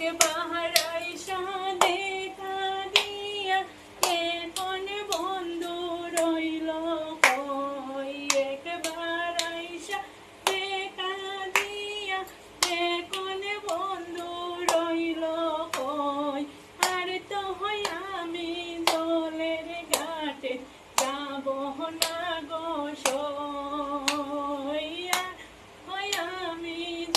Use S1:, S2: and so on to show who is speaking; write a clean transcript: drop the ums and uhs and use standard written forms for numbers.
S1: একবার আইসা দেখা দিয়া এখন বন্ধু রইল কই, একবার আইসা দেখা দিয়া এখন বন্ধু রইল কই। আর তো হয় আমি জলের ঘাটে যাব না গো।